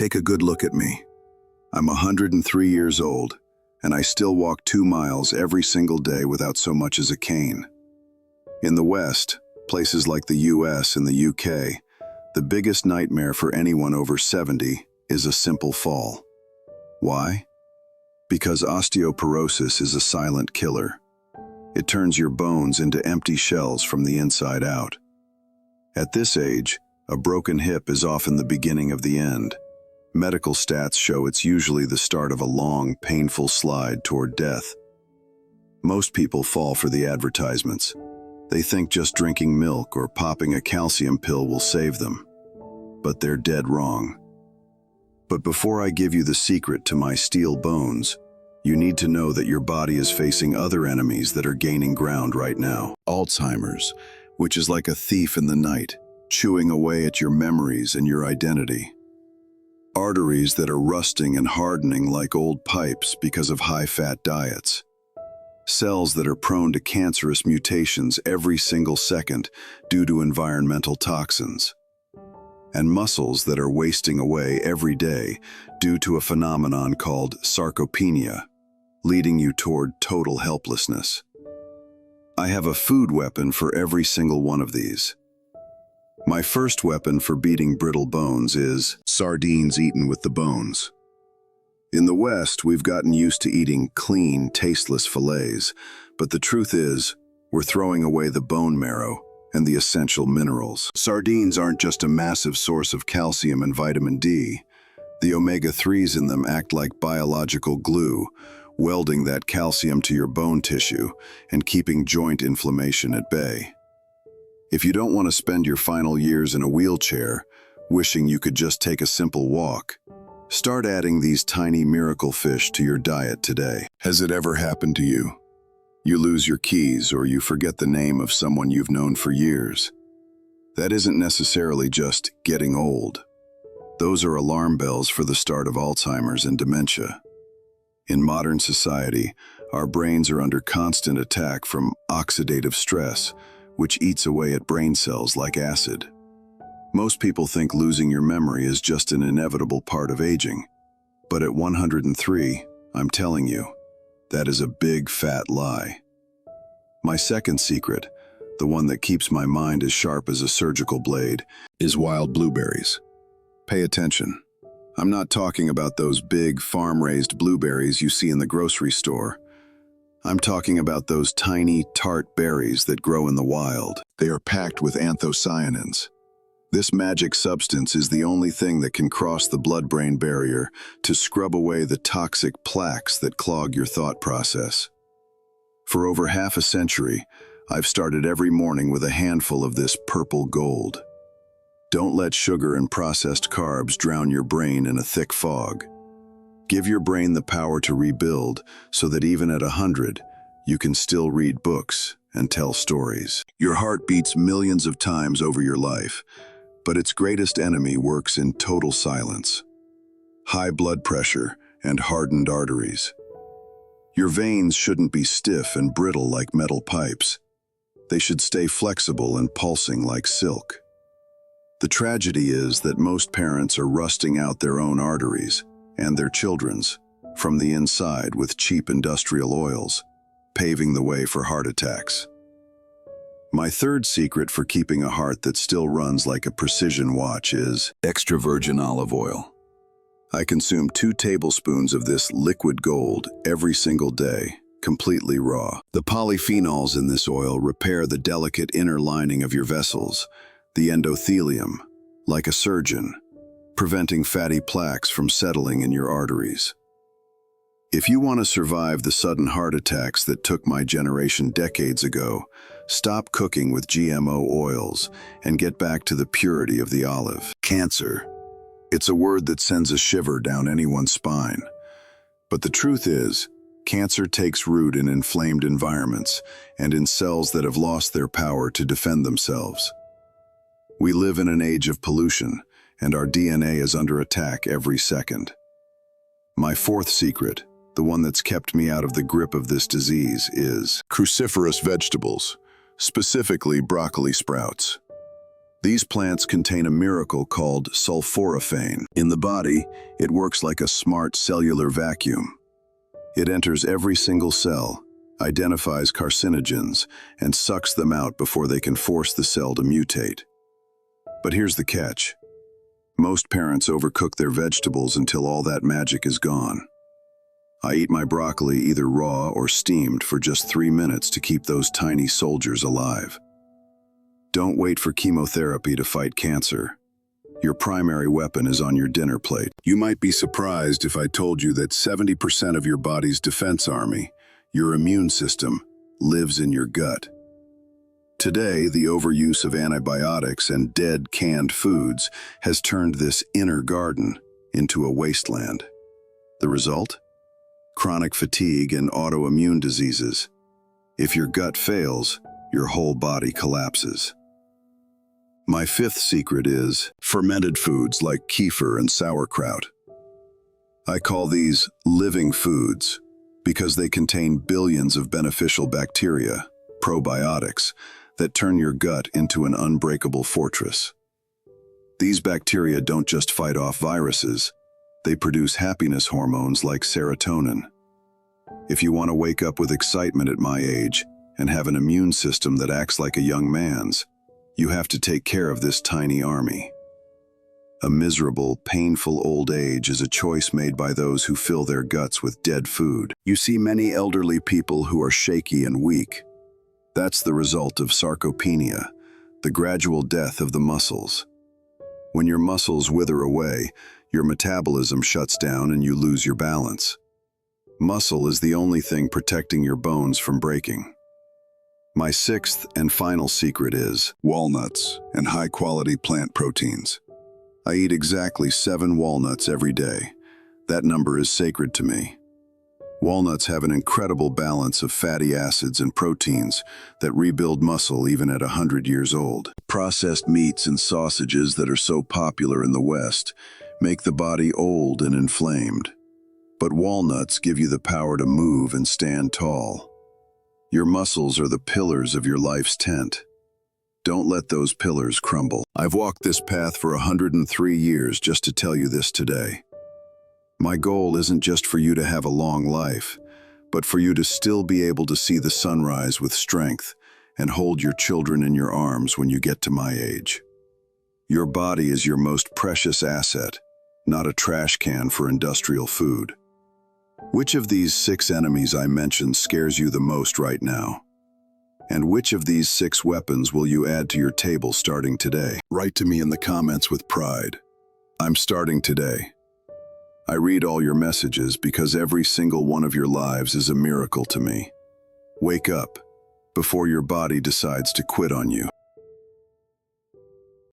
Take a good look at me. I'm 103 years old, and I still walk 2 miles every single day without so much as a cane. In the West, places like the US and the UK, the biggest nightmare for anyone over 70 is a simple fall. Why? Because osteoporosis is a silent killer. It turns your bones into empty shells from the inside out. At this age, a broken hip is often the beginning of the end. Medical stats show it's usually the start of a long, painful slide toward death. Most people fall for the advertisements. They think just drinking milk or popping a calcium pill will save them. But they're dead wrong. But before I give you the secret to my steel bones, you need to know that your body is facing other enemies that are gaining ground right now. Alzheimer's, which is like a thief in the night, chewing away at your memories and your identity. Arteries that are rusting and hardening like old pipes because of high-fat diets. Cells that are prone to cancerous mutations every single second due to environmental toxins. And muscles that are wasting away every day due to a phenomenon called sarcopenia, leading you toward total helplessness. I have a food weapon for every single one of these. My first weapon for beating brittle bones is sardines eaten with the bones. In the West, we've gotten used to eating clean, tasteless fillets, but the truth is, we're throwing away the bone marrow and the essential minerals. Sardines aren't just a massive source of calcium and vitamin D. The omega-3s in them act like biological glue, welding that calcium to your bone tissue and keeping joint inflammation at bay. If you don't want to spend your final years in a wheelchair, wishing you could just take a simple walk, start adding these tiny miracle fish to your diet today. Has it ever happened to you? You lose your keys or you forget the name of someone you've known for years. That isn't necessarily just getting old. Those are alarm bells for the start of Alzheimer's and dementia. In modern society, our brains are under constant attack from oxidative stress, which eats away at brain cells like acid. Most people think losing your memory is just an inevitable part of aging. But at 103, I'm telling you, that is a big fat lie. My second secret, the one that keeps my mind as sharp as a surgical blade, is wild blueberries. Pay attention. I'm not talking about those big farm-raised blueberries you see in the grocery store. I'm talking about those tiny, tart berries that grow in the wild. They are packed with anthocyanins. This magic substance is the only thing that can cross the blood-brain barrier to scrub away the toxic plaques that clog your thought process. For over half a century, I've started every morning with a handful of this purple gold. Don't let sugar and processed carbs drown your brain in a thick fog. Give your brain the power to rebuild so that even at 100, you can still read books and tell stories. Your heart beats millions of times over your life, but its greatest enemy works in total silence. High blood pressure and hardened arteries. Your veins shouldn't be stiff and brittle like metal pipes. They should stay flexible and pulsing like silk. The tragedy is that most parents are rusting out their own arteries and their children's from the inside with cheap industrial oils, paving the way for heart attacks. My third secret for keeping a heart that still runs like a precision watch is extra virgin olive oil. I consume 2 tablespoons of this liquid gold every single day, completely raw. The polyphenols in this oil repair the delicate inner lining of your vessels, the endothelium, like a surgeon, preventing fatty plaques from settling in your arteries. If you want to survive the sudden heart attacks that took my generation decades ago, stop cooking with GMO oils and get back to the purity of the olive. Cancer. It's a word that sends a shiver down anyone's spine. But the truth is, cancer takes root in inflamed environments and in cells that have lost their power to defend themselves. We live in an age of pollution, and our DNA is under attack every second. My fourth secret, the one that's kept me out of the grip of this disease, is cruciferous vegetables, specifically broccoli sprouts. These plants contain a miracle called sulforaphane. In the body, it works like a smart cellular vacuum. It enters every single cell, identifies carcinogens, and sucks them out before they can force the cell to mutate. But here's the catch. Most parents overcook their vegetables until all that magic is gone. I eat my broccoli either raw or steamed for just 3 minutes to keep those tiny soldiers alive. Don't wait for chemotherapy to fight cancer. Your primary weapon is on your dinner plate. You might be surprised if I told you that 70% of your body's defense army, your immune system, lives in your gut. Today, the overuse of antibiotics and dead canned foods has turned this inner garden into a wasteland. The result? Chronic fatigue and autoimmune diseases. If your gut fails, your whole body collapses. My fifth secret is fermented foods like kefir and sauerkraut. I call these living foods because they contain billions of beneficial bacteria, probiotics, that turn your gut into an unbreakable fortress. These bacteria don't just fight off viruses, they produce happiness hormones like serotonin. If you want to wake up with excitement at my age and have an immune system that acts like a young man's, you have to take care of this tiny army. A miserable, painful old age is a choice made by those who fill their guts with dead food. You see many elderly people who are shaky and weak. That's the result of sarcopenia, the gradual death of the muscles. When your muscles wither away, your metabolism shuts down and you lose your balance. Muscle is the only thing protecting your bones from breaking. My sixth and final secret is walnuts and high-quality plant proteins. I eat exactly 7 walnuts every day. That number is sacred to me. Walnuts have an incredible balance of fatty acids and proteins that rebuild muscle even at 100 years old. Processed meats and sausages that are so popular in the West make the body old and inflamed. But walnuts give you the power to move and stand tall. Your muscles are the pillars of your life's tent. Don't let those pillars crumble. I've walked this path for 103 years just to tell you this today. My goal isn't just for you to have a long life, but for you to still be able to see the sunrise with strength and hold your children in your arms when you get to my age. Your body is your most precious asset, not a trash can for industrial food. Which of these 6 enemies I mentioned scares you the most right now? And which of these 6 weapons will you add to your table starting today? Write to me in the comments with pride. I'm starting today. I read all your messages because every single one of your lives is a miracle to me. Wake up before your body decides to quit on you.